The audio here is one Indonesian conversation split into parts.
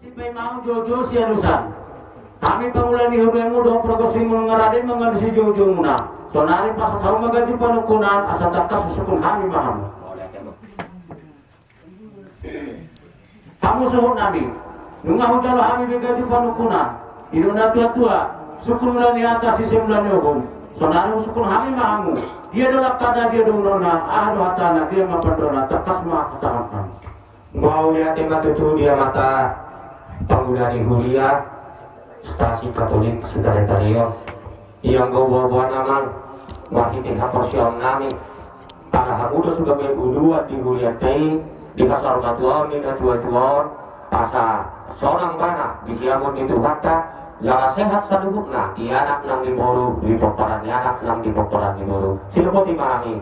Sipay mau Jojo si anusan. Kami pangulan ni hubungan mo do progresi mo ngaraden mga si Jojo muna. So nari pa sa tao magaji panukunan asa takas susukun kami maham. Kamu suhut nami. Nunga hujalo kami begaji panukunan. Inuna tua-tua sukun mula ni atas sisi mula ni hukum. So nari sukun kami mahamu. Dia dolak kada dia dongona ahdo hatana dia mapandona takas ma katakan. Mau lihat tema tutu dia mata pangudani Huria stasi Katolik Sudaretario yang bawa nama wahitin haporsion nami para hamudo sudah berudua di Huria tei di pasar matuan di tua-tua asa seorang bana di siamun itu kata jangan sehat sadukna di anak nang di moru di poparan di anak nang di poparan di moru sila po dimahami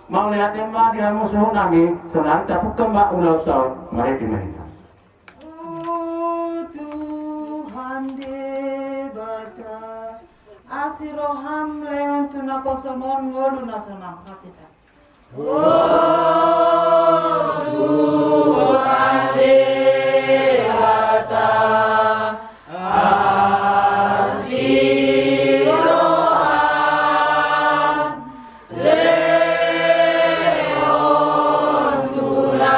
mau lihat tema dia musuh nami senang tapi kembak ulau sau mereka mereka. Asiroham leon tuna kosomon ngolu nasional kita. Tuhan Dewata Asiroham leon tuna kosomon ngolu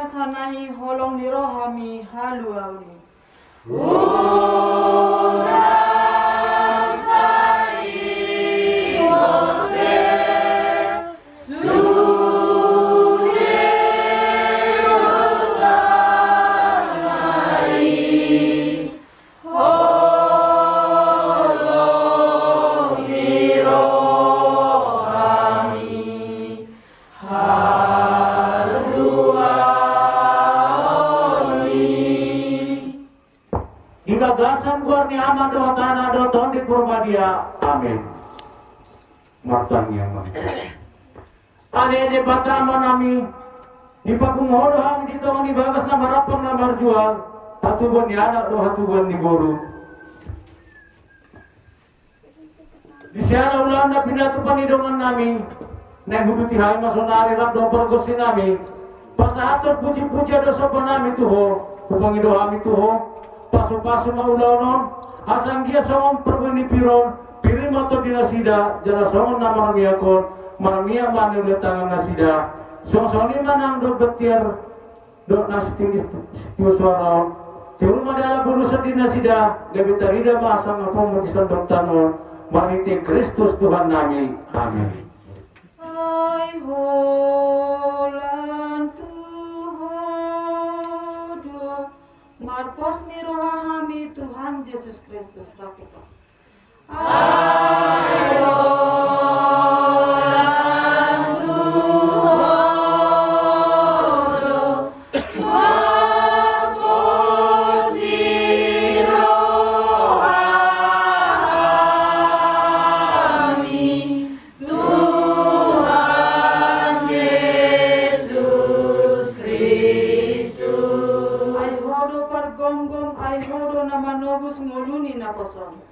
sanai holong dirohami halu auni. Gagasan guarni aman do tanah do ton di Purbadia. Amin. Martanya mah. Ane de batama nami di papungodo hang di tong di bagas na marapang na marjual. Hatuban ni anak do hatuban ni guru. Di siara ulan na pinatu panidongan nami. Neng huduti hai masonari rap do pergosi nami. Pasahatot puji-puji do sopan nami tuho. Kupangido kami tuho. Pasu-pasu maulanon asang dia somong perbeni piron pirim atau dinasida jala somong nama maramiakon maramia mani udah tangan nasida song-songi manang do betir do nasi tinggi suara tiru madala burusan dinasida gabita rida masang apa mukisan doktanon mariti Kristus Tuhan nami amin. Ay holan Tuhan Marcos ni rohami Tuhan Yesus Kristus lakukan. Ayolah Tuhan, Marcos ni rohami Tuhan Yesus Kristus. Ayolah pergonggong, ayolah nama nobus ngoluni na kosong.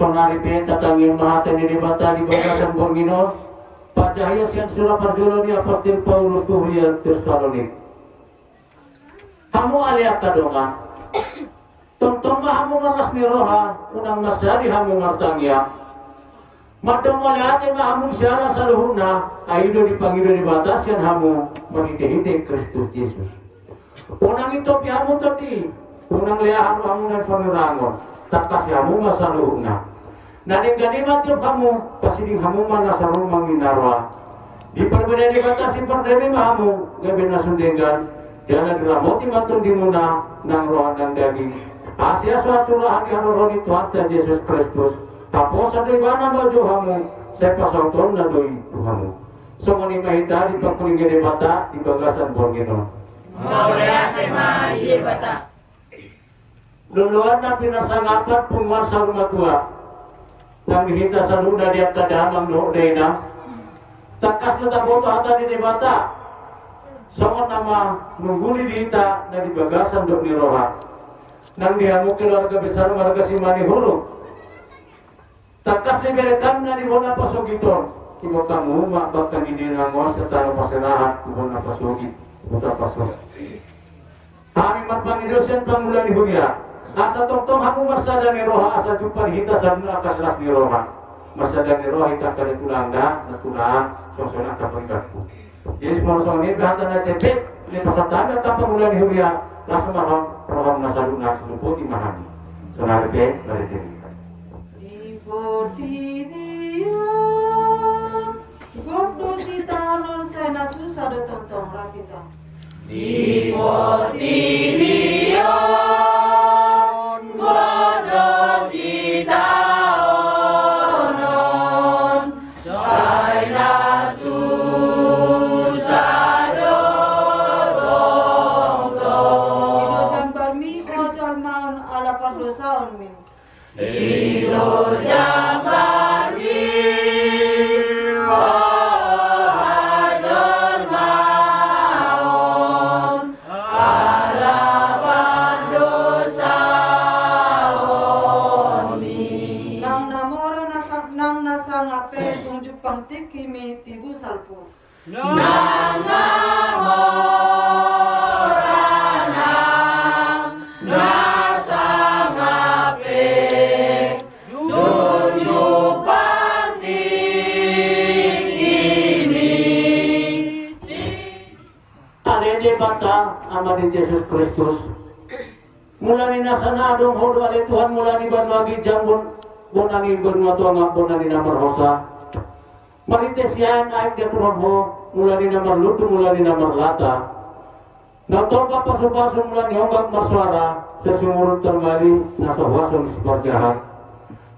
sonari pe tatangin mahatan ni bata di bagasan Panginoon, pacahaya siyan surah perjulo ni Apostol Paulus kuhriya Tesalonik. Hamu aliak kadongan, tong hamu maras ni roha, unang masari hamu martangya. Madam maliate hamu syara saluhuna, aido di Panginoon di batas yan hamu magitihite Kristus Yesus. Unang ito pi hamu tadi, unang liahan hamu ng panurangon, takas hamu masaluhuna. Naning ganimat yung hamu, pasiding hamu man nasa rumang minarwa. Di perbeda di batas yung perdemi hamu, gabi na sundengan, jangan diramoti matun di muna ng rohan ng daging. Asya suasurahan di hanuron ni Tuhan Yesus Kristus. Tapos sa diwana mo hamu, saya pasauton na doy hamu. So mani mahita di pagkulingin di bata, di bagasan Panginoon. Maureate ma ili bata. Luluan na pinasangapat pungwan sa rumah tua. Nang dihita sa luna di at kadamang noon na takas na taboto hata di bata. Sangat nama mengguli dihita na dibagasan do ni roha. Nang dihamuk keluarga besar marga si mani huruf. Takas ni berekam na di bona pasogiton. Kimo kamu mak bakal di dinangos setara paserahan di bona pasogit. Buta pasog. Kami matpangidosen pangulan di huria. Asa tong hamu marsada ni roha asa jumpa hita sa akas las ni roha. Marsada ni roha hita kali tulangda natulaan sosona kapangkatku. Jadi semua ini bahasa na tepet ni pasatan at pangulan ni huria lasa marang roha nasaluna suluputi mahani. Sonari pe maritin. Ibodivion Gopdo si talon sena susah do tontong rapita. Dipotivion godo sitaonon saina susado tongtong Ido jambar mi ojol maun ala perdosaon mi. Ido jambari ohadol maon alapan dosaon mi. Nang nasangape tunjuk pangtik kimi tibu salpur. Nangamoranang nasangape tunjuk pantik ini. Alede bata ama di Yesus Kristus. Mula ni nasana adong hodo ale Tuhan mula ni banwagi jambon bonangi benua tuanga bonani namar hosa. Marites yan aik dia Tuhan ho mula ni namar lutu mula ni namar lata. Natopa paso-paso mula ni honggak maswara sesumurut termali nasa wasong seperjahat.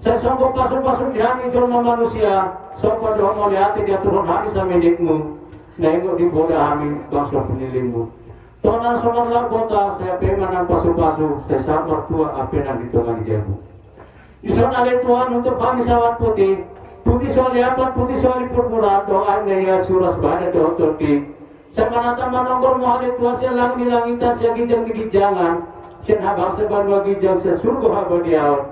Sesongko paso-paso dihani jolma manusia sopa doang oleh hati dia Tuhan hari sa milikmu. Naingo di boda amin bangsa penilingmu. Tonan somar labota saya pemanang pasu-pasu saya samar tua apenan di tongan jabu. Ison ale Tuhan untuk kami sawat putih. Putih soali apa putih soali purpura doa neya suras bada doa torki. Saya manata manonggor mo ale Tuhan saya lang di langitan saya gijang di gijangan. Saya habang sa banwa gijang saya surgo haba diaw.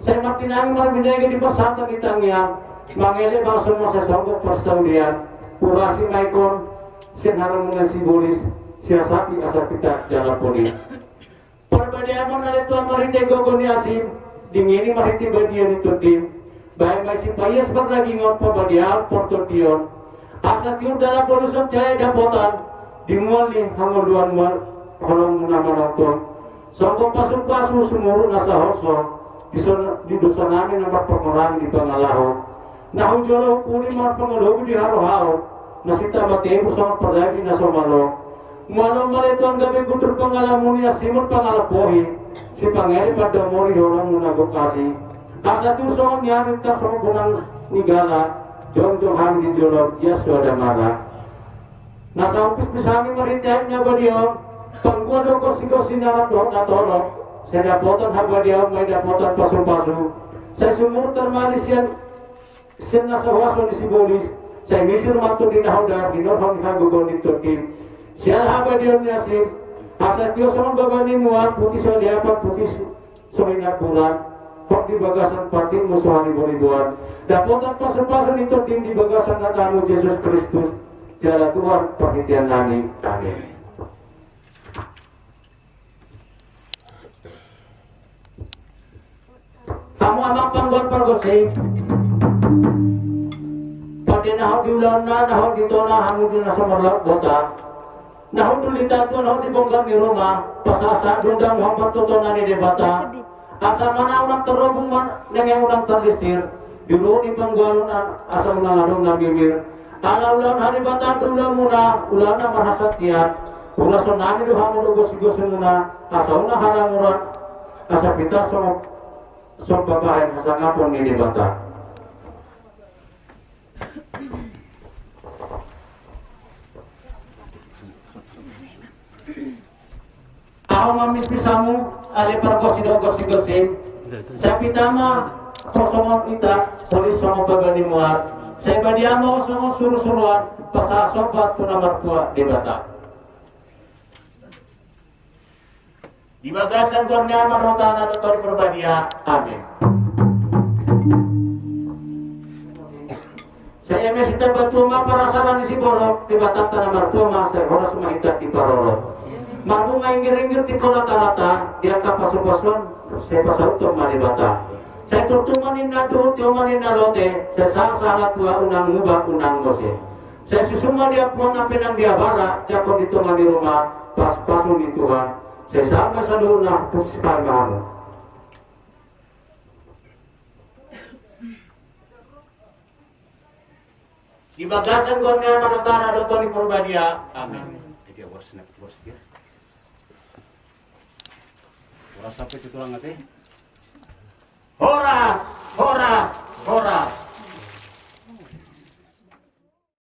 Saya matinang marminege di pasata kitangnya. Mangele bangsa mo sa songgok persaudian. Kurasi maikon sen harang muna si bolis siya sapi asa kita jalan polis. Perbedaan mana Tuhan marite gogo ni asim dingini marite badia ni tutim. Baik masih payas berlagi ngopo badia portotion. Asa tiur dalam polusan jaya dapotan dimuali hangoduan mual kolong muna manokton. Songko pasu-pasu sumuru nasa hoso di dosa namin ang permoran di pangalaho. Nahujolo puri mar pangalogo di haro-haro nasita matemo sa pardagi na somalo. Malo malito ang gabi gutur pangalamu niya simot pangalapohi si pangeri pada mori orang muna gokasi. Asa tu soong nyari ta soong bunang nigala jong hang di jolog yaso ada mala. Nasa umpis pisami maritayat niya ba diyo pangguado ko sinarap doon na torok saya dapotan haba diyo may dapotan pasu-pasu saya sumur termalis yan sen nasa waso ni si bolis saya misir mato di nahoda di norhon hagogon di Turki siya haba diyon niya asa tiyo sa mga babani muat putih so diapat putih so inakuran Pak di bagasan patin musuhan ibu ribuan. Dapotan pasen-pasen itu tim di bagasan natamu Yesus Kristus. Jala Tuhan perhatian nami. Amin. Kamu amang pangguan pergosip. Pati nahaw di ulan na, nahaw di tona, hangun din na sa marlak bota. Nahaw dulita to, nahaw di bonggang ni Roma. Pasasa, dundang muhampar tutona ni debata. Asa mana unang terobong man, nangyang unang terlisir. Dulu ni pangguan asa unang adong namimir. Ala ulan hari bata, ulan muna, ulan na marhasat tiyan. Urason namin doha mo lugos-igos muna. Asa unang halamuran, asa pita so babae asa ngapon ni debata. Ako mamis pisamu, ali para gosi-gosi. Sa pitama, kosongon ita, polis songo pagani muat. Sa ibadiamo songo suru-suruan, pasasobat tuna martua di bata. Di bagasan gornya marotana dotori perbadia. Amin. Saya mesita batuma para sarani si borok, di batata na martua saya horas mahitat di paroro. Mabu ngaingir-ingir ti kola talata, dia kapasupason, saya pasauto malibata. Saya tutumanin na doon, tiumanin na lote, saya sasalat tua unang ngubah unang ngose. Saya susuma dia puan na pinang dia bara, jakon dito mani rumah, pas-pasun di Tuhan. Saya sama sa doon na pusipan kamu. Di bagasan ko nga manutana doon ni Purbadia. Amin. Horas sampai itu lang natin. Horas!